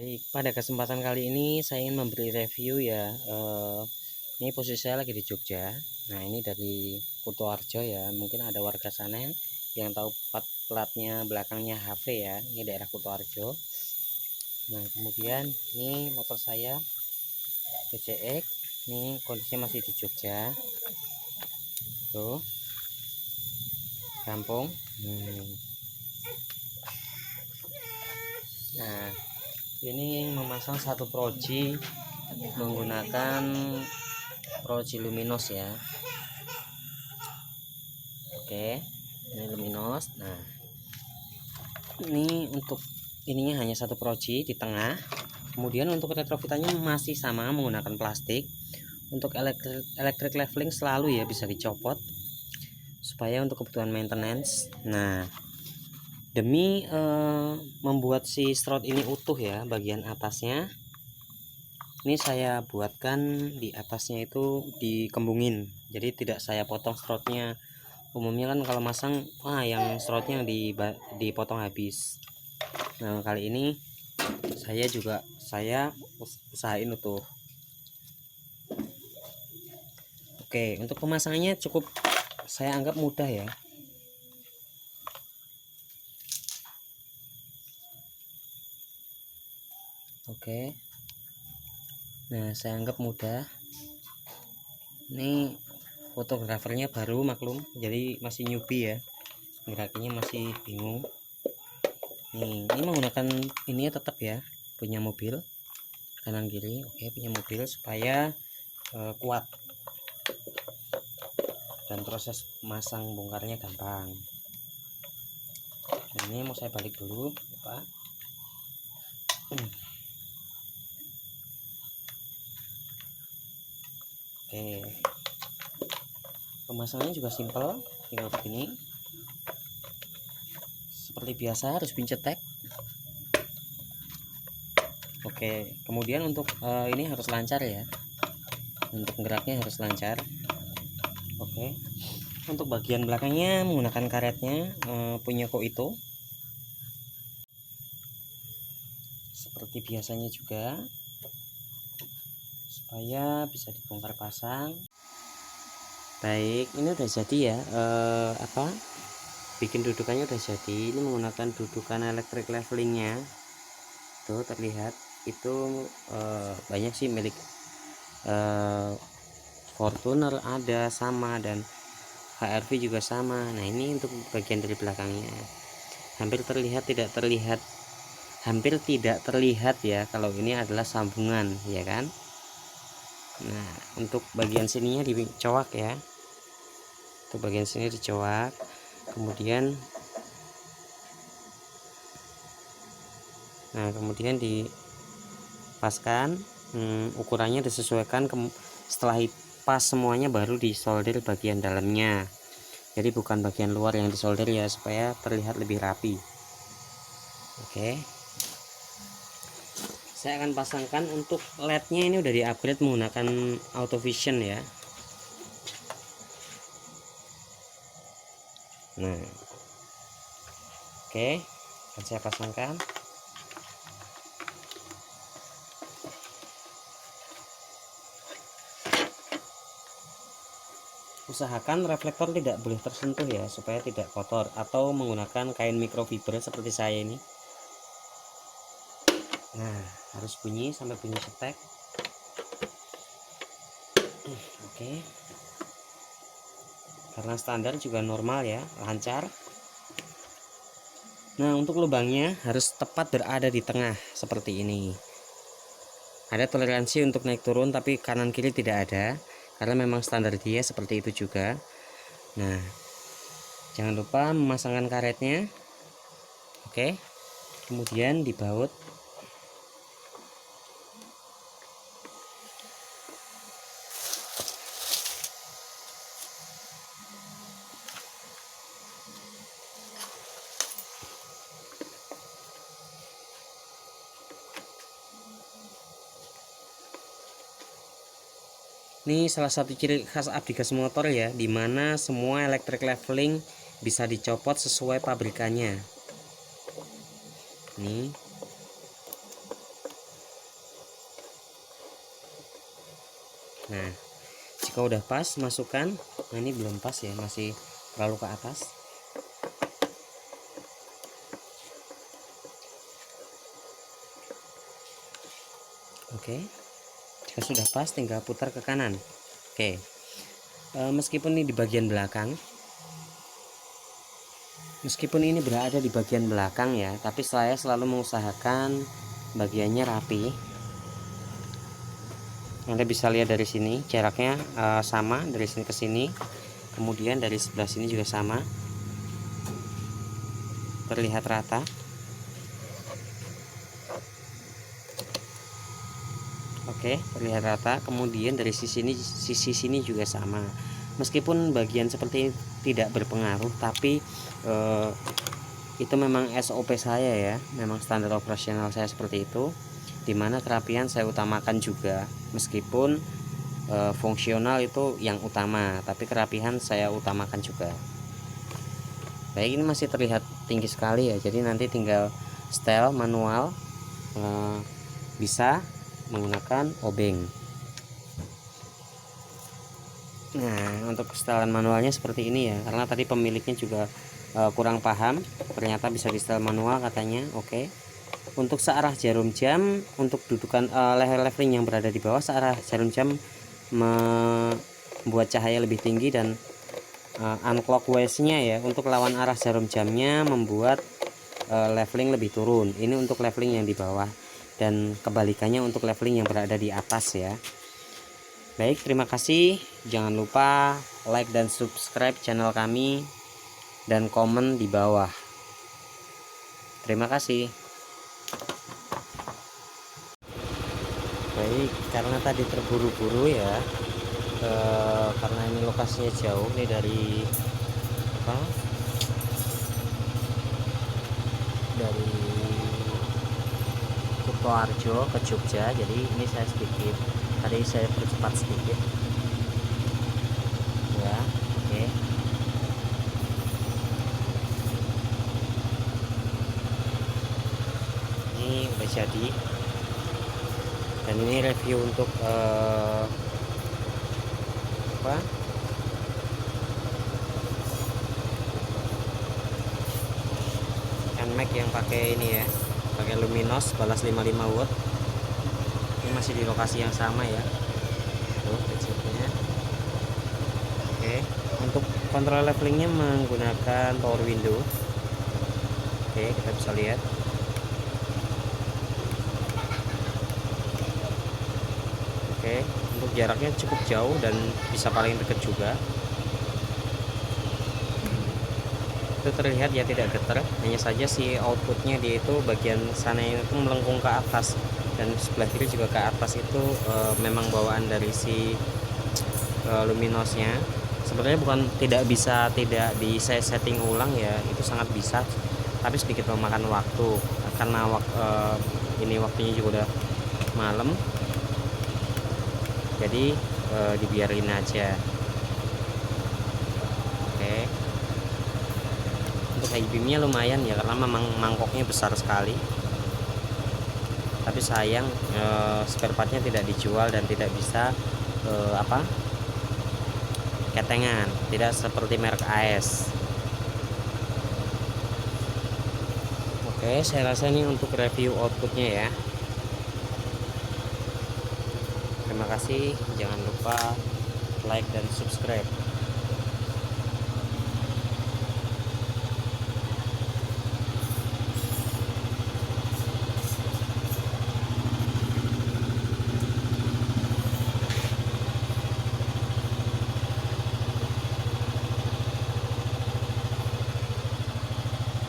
Baik, pada kesempatan kali ini saya ingin memberi review ya. Ini posisi saya lagi di Jogja. Nah, ini dari Kutoarjo ya. Mungkin ada warga sana yang tahu platnya belakangnya HV ya. Ini daerah Kutoarjo. Nah, kemudian ini motor saya PCX. Ini kondisinya masih di Jogja. Tuh, kampung. Nah, ini memasang satu proji menggunakan proji luminos ya. Oke, ini luminos. Nah, ini untuk ininya hanya satu proji di tengah. Kemudian untuk retrofitannya masih sama menggunakan plastik. Untuk electric leveling selalu ya bisa dicopot supaya untuk kebutuhan maintenance. Nah, demi membuat si strut ini utuh ya, bagian atasnya ini saya buatkan di atasnya itu dikembungin, jadi tidak saya potong strutnya. Umumnya kan kalau masang yang strutnya dipotong habis. Nah, kali ini saya usahain utuh. Oke, untuk pemasangannya cukup saya anggap mudah ya. Oke, nah saya anggap mudah. Ini fotografernya baru, maklum, jadi masih newbie ya, gerakannya masih bingung. Nih, ini menggunakan ini tetap ya, punya mobil kanan kiri. Oke, punya mobil supaya kuat dan proses masang bongkarnya gampang. Nah, ini mau saya balik dulu Pak. Oke, pemasangannya juga simpel, tinggal begini seperti biasa, harus pincetek. Oke, kemudian untuk ini harus lancar ya, untuk geraknya harus lancar. Oke, untuk bagian belakangnya menggunakan karetnya punya Koito seperti biasanya juga, supaya bisa dibongkar pasang. Baik, ini udah jadi ya, bikin dudukannya udah jadi. Ini menggunakan dudukan electric levelingnya, tuh terlihat itu banyak sih milik Fortuner ada sama, dan HRV juga sama. Nah, ini untuk bagian dari belakangnya hampir tidak terlihat ya kalau ini adalah sambungan ya kan. Nah, untuk bagian sininya dicoak ya, untuk bagian sini dicoak, kemudian dipaskan, ukurannya disesuaikan. Setelah pas semuanya baru disolder bagian dalamnya, jadi bukan bagian luar yang disolder ya, supaya terlihat lebih rapi. Oke, saya akan pasangkan. Untuk LED-nya ini udah di-upgrade menggunakan auto vision ya. Nah, oke, akan saya pasangkan. Usahakan reflektor tidak boleh tersentuh ya, supaya tidak kotor, atau menggunakan kain microfiber seperti saya ini. Nah, harus bunyi sampai bunyi cetek. Oke, karena standar juga normal ya, lancar. Nah, untuk lubangnya harus tepat berada di tengah seperti ini. Ada toleransi untuk naik turun, tapi kanan kiri tidak ada, karena memang standar dia seperti itu juga. Nah, jangan lupa memasangkan karetnya. Oke, kemudian dibaut. Ini salah satu ciri khas Abdigas Motor ya, dimana semua electric leveling bisa dicopot sesuai pabrikannya. Nih, Nah, jika udah pas masukkan. Nah, ini belum pas ya, masih terlalu ke atas. Oke, jika sudah pas tinggal putar ke kanan. Oke, meskipun ini di bagian belakang, meskipun ini berada di bagian belakang ya, tapi saya selalu mengusahakan bagiannya rapi. Anda bisa lihat dari sini jaraknya sama dari sini ke sini, kemudian dari sebelah sini juga sama, terlihat rata. Oke, terlihat rata. Kemudian dari sisi sini juga sama. Meskipun bagian seperti ini tidak berpengaruh, tapi itu memang SOP saya ya, memang standar operasional saya seperti itu, dimana kerapian saya utamakan juga. Meskipun fungsional itu yang utama, tapi kerapihan saya utamakan juga. Baik, ini masih terlihat tinggi sekali ya, jadi nanti tinggal setel manual, bisa menggunakan obeng. Nah, untuk setelan manualnya seperti ini ya, karena tadi pemiliknya juga kurang paham, ternyata bisa di setel manual katanya. Oke. Untuk searah jarum jam, untuk dudukan leher leveling yang berada di bawah, searah jarum jam membuat cahaya lebih tinggi, dan unclockwise-nya ya, untuk lawan arah jarum jamnya membuat leveling lebih turun. Ini untuk leveling yang di bawah, dan kebalikannya untuk leveling yang berada di atas ya. Baik, terima kasih. Jangan lupa like dan subscribe channel kami dan komen di bawah. Terima kasih. Baik, karena tadi terburu-buru ya, karena ini lokasinya jauh nih dari dari Kutoarjo ke Jogja, jadi ini saya sedikit tadi saya percepat sedikit ya. Oke, ini udah jadi, dan ini review untuk NMAX yang pakai ini ya, pakai Luminos balas 55 watt. Ini masih di lokasi yang sama ya, tuh headsetnya. Oke, untuk kontrol levelingnya menggunakan power window. Oke, kita bisa lihat. Oke, untuk jaraknya cukup jauh dan bisa paling dekat juga. Itu terlihat ya tidak getar, hanya saja si outputnya dia itu bagian sana itu melengkung ke atas, dan sebelah kiri juga ke atas. Itu memang bawaan dari si Luminosnya. Sebenarnya bukan tidak bisa setting ulang ya, itu sangat bisa, tapi sedikit memakan waktu karena ini waktunya juga udah malam, jadi dibiarin aja. Oke, untuk high beamnya lumayan ya, karena memang mangkoknya besar sekali, tapi sayang spare partnya tidak dijual dan tidak bisa ketengan, tidak seperti merek AS. Oke, saya rasa ini untuk review outputnya ya. Terima kasih, jangan lupa like dan subscribe.